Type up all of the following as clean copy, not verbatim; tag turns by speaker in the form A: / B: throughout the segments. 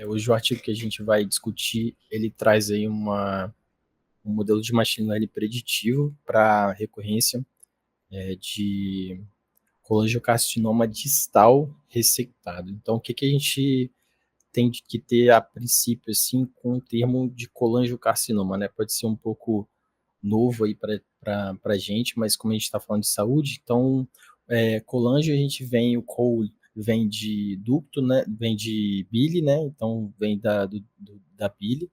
A: Hoje o artigo que a gente vai discutir, ele traz aí um modelo de machine learning preditivo para recorrência de colangiocarcinoma distal ressectado. Então, o que, que a gente tem que ter a princípio, assim, com o termo de colangiocarcinoma, né? Pode ser um pouco novo aí para a gente, mas como a gente está falando de saúde, então, colangio a gente vem, o col vem de ducto, né? Vem de bile, né? Então, vem da bile.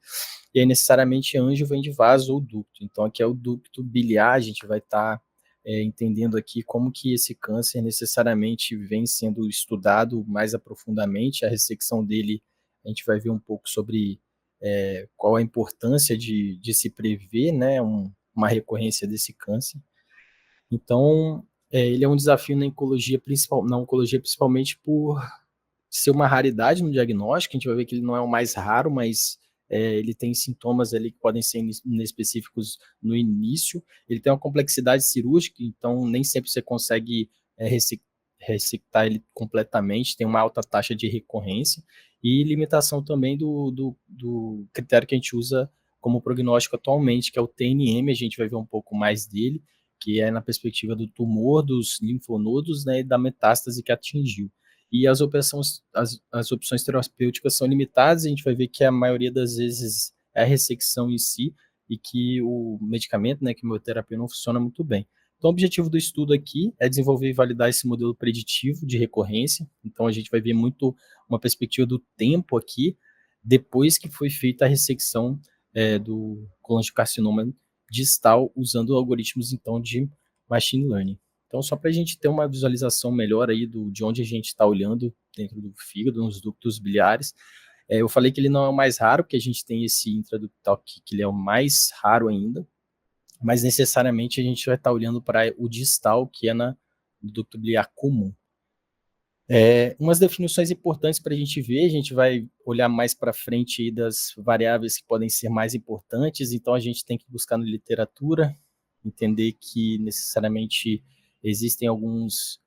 A: E aí, necessariamente, anjo vem de vaso ou ducto. Então, aqui é o ducto biliar, a gente vai estar entendendo aqui como que esse câncer necessariamente vem sendo estudado mais aprofundadamente. A ressecção dele, a gente vai ver um pouco sobre qual a importância de se prever, né, uma recorrência desse câncer. Então, ele é um desafio na oncologia principalmente por ser uma raridade no diagnóstico. A gente vai ver que ele não é o mais raro, mas ele tem sintomas ali que podem ser inespecíficos no início. Ele tem uma complexidade cirúrgica, então nem sempre você consegue ressectar ele completamente, tem uma alta taxa de recorrência e limitação também do critério que a gente usa como prognóstico atualmente, que é o TNM. A gente vai ver um pouco mais dele, que é na perspectiva do tumor, dos linfonodos, né, e da metástase que atingiu. E as opções terapêuticas são limitadas. A gente vai ver que a maioria das vezes é a ressecção em si e que o medicamento, né, quimioterapia, não funciona muito bem. Então, o objetivo do estudo aqui é desenvolver e validar esse modelo preditivo de recorrência. Então, a gente vai ver muito uma perspectiva do tempo aqui, depois que foi feita a ressecção do colangiocarcinoma distal, usando algoritmos, então, de machine learning. Então, só para a gente ter uma visualização melhor aí de onde a gente está olhando dentro do fígado, nos ductos biliares, eu falei que ele não é o mais raro, porque a gente tem esse intraductal aqui, que ele é o mais raro ainda, mas necessariamente a gente vai estar olhando para o distal, que é no ducto biliar comum. Umas definições importantes para a gente vai olhar mais para frente aí das variáveis que podem ser mais importantes, então a gente tem que buscar na literatura, entender que necessariamente existem alguns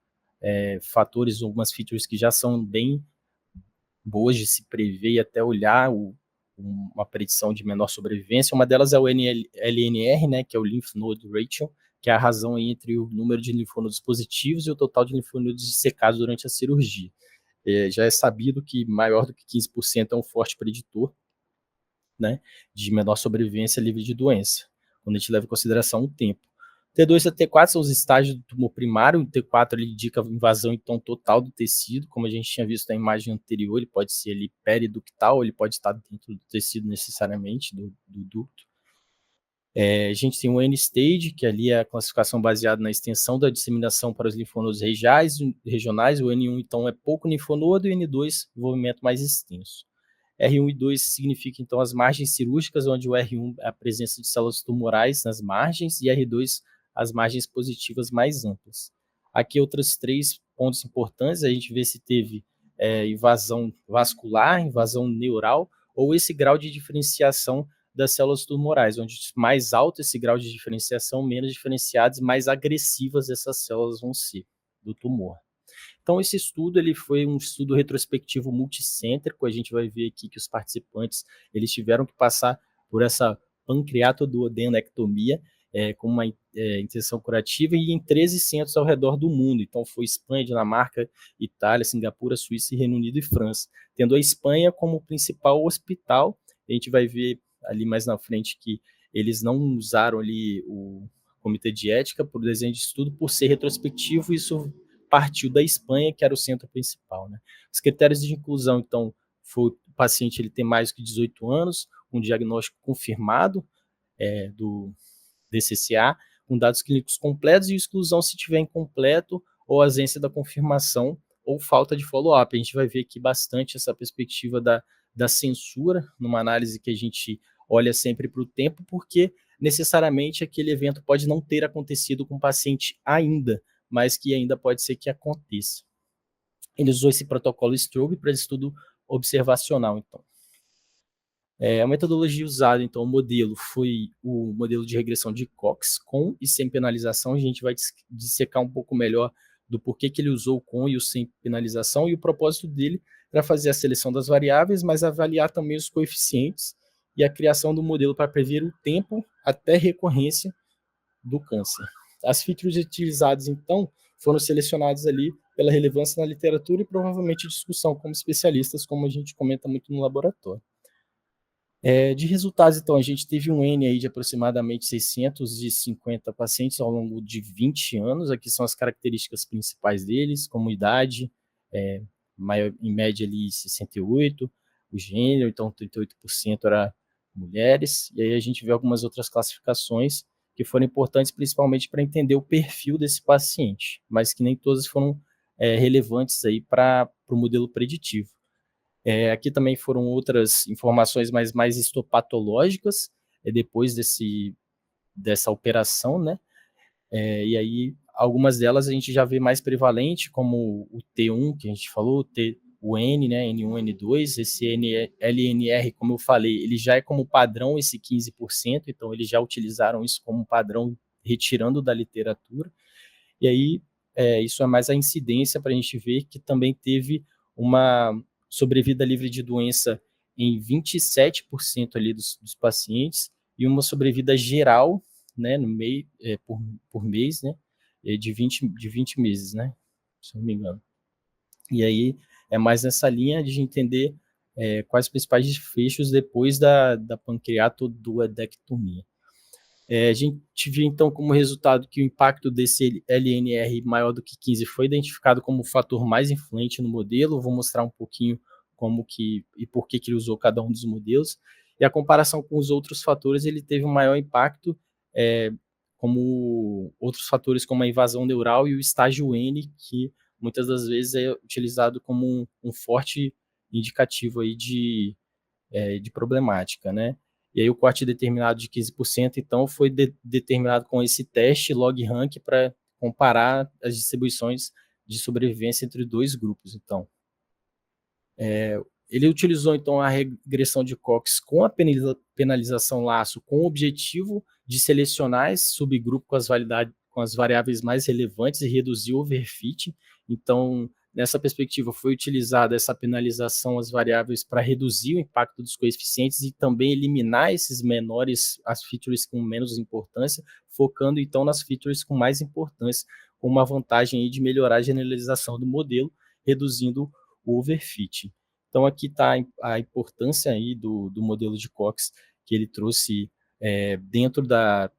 A: fatores, algumas features que já são bem boas de se prever e até olhar uma predição de menor sobrevivência. Uma delas é o LNR, né, que é o Lymph Node Ratio, que é a razão entre o número de linfonodos positivos e o total de linfonodos dissecados durante a cirurgia. Já é sabido que maior do que 15% é um forte preditor, né, de menor sobrevivência livre de doença, quando a gente leva em consideração o tempo. T2 e T4 são os estágios do tumor primário. O T4 ele indica invasão então total do tecido, como a gente tinha visto na imagem anterior. Ele pode ser ali periductal, ele pode estar dentro do tecido necessariamente, do ducto. A gente tem o N-stage, que ali é a classificação baseada na extensão da disseminação para os linfonodos regionais. O N1 então é pouco linfonodo e o N2 envolvimento mais extenso. R1 e 2 significa, então, as margens cirúrgicas, onde o R1 é a presença de células tumorais nas margens e R2 as margens positivas mais amplas. Aqui, outros 3 pontos importantes, a gente vê se teve invasão vascular, invasão neural, ou esse grau de diferenciação das células tumorais, onde mais alto esse grau de diferenciação, menos diferenciadas e mais agressivas essas células vão ser do tumor. Então, esse estudo ele foi um estudo retrospectivo multicêntrico. A gente vai ver aqui que os participantes eles tiveram que passar por essa pancreatoduodenectomia com uma intenção curativa e em 13 centros ao redor do mundo. Então, foi Espanha, Dinamarca, Itália, Singapura, Suíça, Reino Unido e França. Tendo a Espanha como principal hospital, a gente vai ver ali mais na frente que eles não usaram ali o comitê de ética para o desenho de estudo por ser retrospectivo. Isso partiu da Espanha, que era o centro principal, né? Os critérios de inclusão, então, foi o paciente ele ter mais de 18 anos, um diagnóstico confirmado do DCCA, com dados clínicos completos, e exclusão se tiver incompleto ou ausência da confirmação ou falta de follow-up. A gente vai ver aqui bastante essa perspectiva da censura, numa análise que a gente olha sempre para o tempo, porque necessariamente aquele evento pode não ter acontecido com o paciente ainda, mas que ainda pode ser que aconteça. Ele usou esse protocolo Strobe para estudo observacional, então. A metodologia usada, então, o modelo foi o modelo de regressão de Cox, com e sem penalização. A gente vai dissecar um pouco melhor do porquê que ele usou o com e o sem penalização, e o propósito dele para fazer a seleção das variáveis, mas avaliar também os coeficientes e a criação do modelo para prever o tempo até recorrência do câncer. As features utilizadas, então, foram selecionadas ali pela relevância na literatura e provavelmente discussão como especialistas, como a gente comenta muito no laboratório. De resultados, então, a gente teve um N aí de aproximadamente 650 pacientes ao longo de 20 anos. Aqui são as características principais deles, como idade, maior, em média ali 68, o gênero, então 38% era mulheres, e aí a gente vê algumas outras classificações que foram importantes principalmente para entender o perfil desse paciente, mas que nem todas foram relevantes aí para o modelo preditivo. Aqui também foram outras informações mais histopatológicas, depois dessa operação, né? E aí, algumas delas a gente já vê mais prevalente, como o T1, que a gente falou, o N, né, N1, N2, esse LNR, como eu falei, ele já é como padrão esse 15%, então eles já utilizaram isso como padrão, retirando da literatura, e aí isso é mais a incidência para a gente ver que também teve uma sobrevida livre de doença em 27% ali dos pacientes, e uma sobrevida geral, né, no meio, por mês, né, de 20 meses, né, se não me engano. E aí é mais nessa linha de entender quais os principais desfechos depois da pancreatoduodectomia. A gente viu, então, como resultado que o impacto desse LNR maior do que 15 foi identificado como o fator mais influente no modelo. Vou mostrar um pouquinho como que e por que ele usou cada um dos modelos. E a comparação com os outros fatores, ele teve um maior impacto, como outros fatores como a invasão neural e o estágio N, que muitas das vezes é utilizado como um forte indicativo aí de problemática, né? E aí o corte determinado de 15%, então, foi determinado com esse teste log-rank para comparar as distribuições de sobrevivência entre dois grupos, então. Ele utilizou, então, a regressão de Cox com a penalização laço com o objetivo de selecionar esse subgrupo com as variáveis mais relevantes e reduzir o overfit. Então, nessa perspectiva, foi utilizada essa penalização às variáveis para reduzir o impacto dos coeficientes e também eliminar esses menores, as features com menos importância, focando, então, nas features com mais importância, com uma vantagem aí de melhorar a generalização do modelo, reduzindo o overfit. Então, aqui está a importância aí do modelo de Cox, que ele trouxe dentro da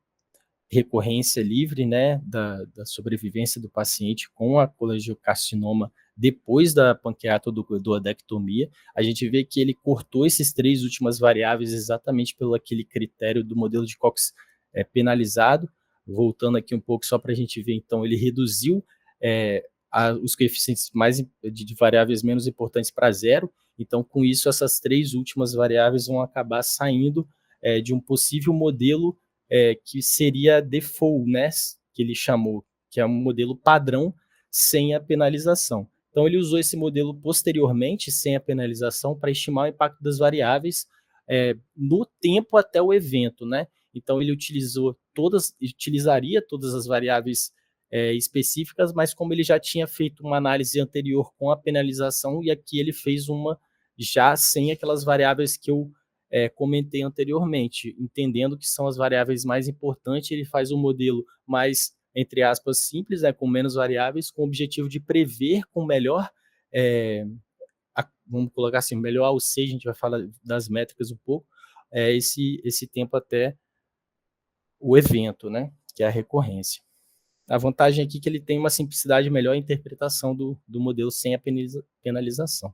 A: recorrência livre, né, da sobrevivência do paciente com a colangiocarcinoma depois da pancreatoduodectomia. A gente vê que ele cortou esses 3 últimas variáveis exatamente pelo aquele critério do modelo de Cox penalizado. Voltando aqui um pouco só para a gente ver, então, ele reduziu os coeficientes de variáveis menos importantes para zero. Então, com isso, essas 3 últimas variáveis vão acabar saindo de um possível modelo que seria default, né, que ele chamou, que é um modelo padrão sem a penalização. Então, ele usou esse modelo posteriormente, sem a penalização, para estimar o impacto das variáveis no tempo até o evento, né? Então, ele utilizaria todas as variáveis específicas, mas como ele já tinha feito uma análise anterior com a penalização, e aqui ele fez uma já sem aquelas variáveis que eu comentei anteriormente, entendendo que são as variáveis mais importantes, ele faz um modelo mais, entre aspas, simples, com menos variáveis, com o objetivo de prever com melhor, vamos colocar assim, melhor AUC, a gente vai falar das métricas um pouco, esse tempo até o evento, né, que é a recorrência. A vantagem aqui é que ele tem uma simplicidade melhor em interpretação do modelo sem a penalização.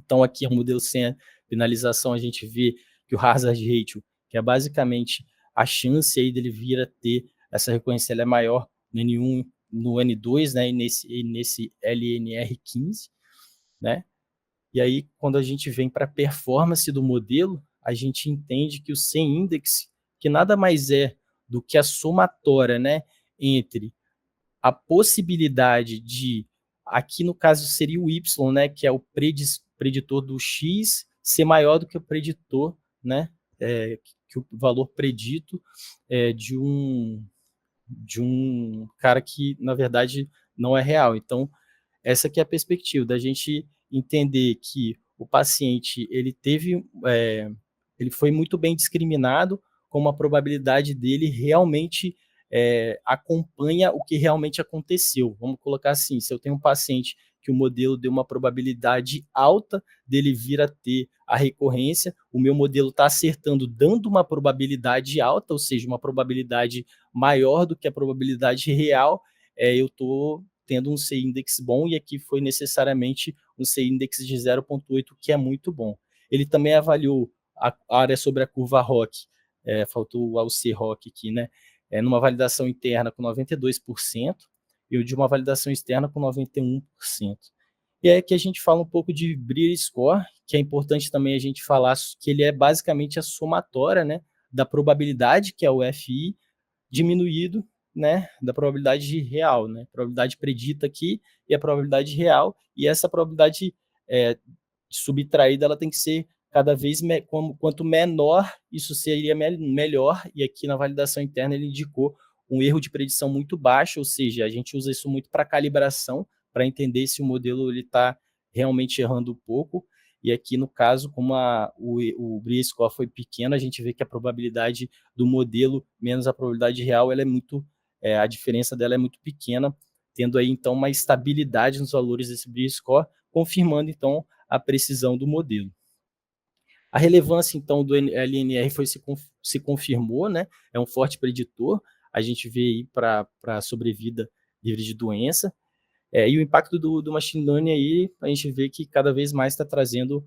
A: Então, aqui, o modelo sem a penalização, a gente vê que o hazard ratio, que é basicamente a chance aí dele vir a ter essa recorrência, ela é maior no N1, no N2, né, e nesse LNR15, né? E aí, quando a gente vem para a performance do modelo, a gente entende que o C-index, que nada mais é do que a somatória, né, entre a possibilidade de, aqui no caso seria o Y, né, que é o preditor do X, ser maior do que o preditor, né, que o valor predito de um cara que, na verdade, não é real. Então, essa aqui é a perspectiva, da gente entender que o paciente ele foi muito bem discriminado, como a probabilidade dele realmente acompanha o que realmente aconteceu. Vamos colocar assim, se eu tenho um paciente que o modelo deu uma probabilidade alta dele vir a ter a recorrência, o meu modelo está acertando, dando uma probabilidade alta, ou seja, uma probabilidade maior do que a probabilidade real, eu estou tendo um C-index bom, e aqui foi necessariamente um C-index de 0,8, que é muito bom. Ele também avaliou a área sobre a curva ROC, faltou o C-ROC aqui, né? Numa validação interna com 92%, e o de uma validação externa com 91%. E é que a gente fala um pouco de Breer Score, que é importante também a gente falar que ele é basicamente a somatória, né, da probabilidade, que é o FI, diminuído, né, da probabilidade real, né, probabilidade predita aqui e a probabilidade real, e essa probabilidade subtraída ela tem que ser cada vez quanto menor, isso seria melhor, e aqui na validação interna ele indicou um erro de predição muito baixo, ou seja, a gente usa isso muito para calibração, para entender se o modelo está realmente errando um pouco, e aqui no caso, como o Breer Score foi pequeno, a gente vê que a probabilidade do modelo menos a probabilidade real, ela é muito, a diferença dela é muito pequena, tendo aí então uma estabilidade nos valores desse Breer Score, confirmando então a precisão do modelo. A relevância, então, do LNR se confirmou, né? É um forte preditor, a gente vê aí para a sobrevida livre de doença, e o impacto do machine learning aí, a gente vê que cada vez mais está trazendo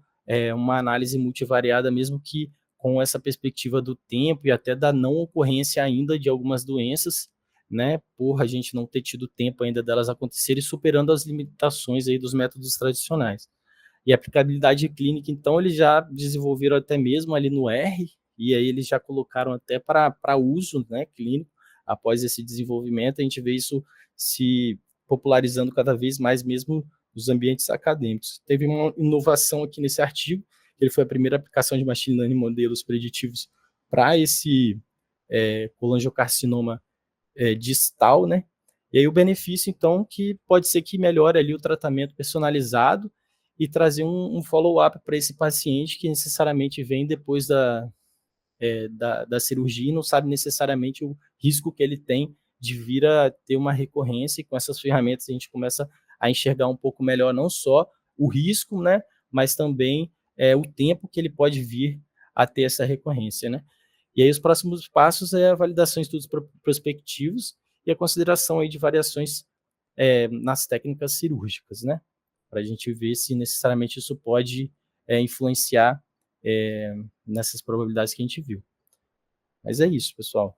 A: uma análise multivariada, mesmo que com essa perspectiva do tempo e até da não ocorrência ainda de algumas doenças, né, por a gente não ter tido tempo ainda delas acontecerem, superando as limitações aí dos métodos tradicionais. E aplicabilidade clínica, então, eles já desenvolveram até mesmo ali no R, e aí eles já colocaram até para uso, né, clínico. Após esse desenvolvimento, a gente vê isso se popularizando cada vez mais mesmo nos ambientes acadêmicos. Teve uma inovação aqui nesse artigo, que ele foi a primeira aplicação de machine learning modelos preditivos para esse colangiocarcinoma distal, né? E aí o benefício, então, que pode ser que melhore ali o tratamento personalizado e trazer um follow-up para esse paciente que necessariamente vem depois da cirurgia e não sabe necessariamente o risco que ele tem de vir a ter uma recorrência, e com essas ferramentas a gente começa a enxergar um pouco melhor não só o risco, né, mas também o tempo que ele pode vir a ter essa recorrência, né. E aí os próximos passos é a validação de estudos prospectivos e a consideração aí de variações nas técnicas cirúrgicas, né, para a gente ver se necessariamente isso pode influenciar nessas probabilidades que a gente viu. Mas é isso, pessoal.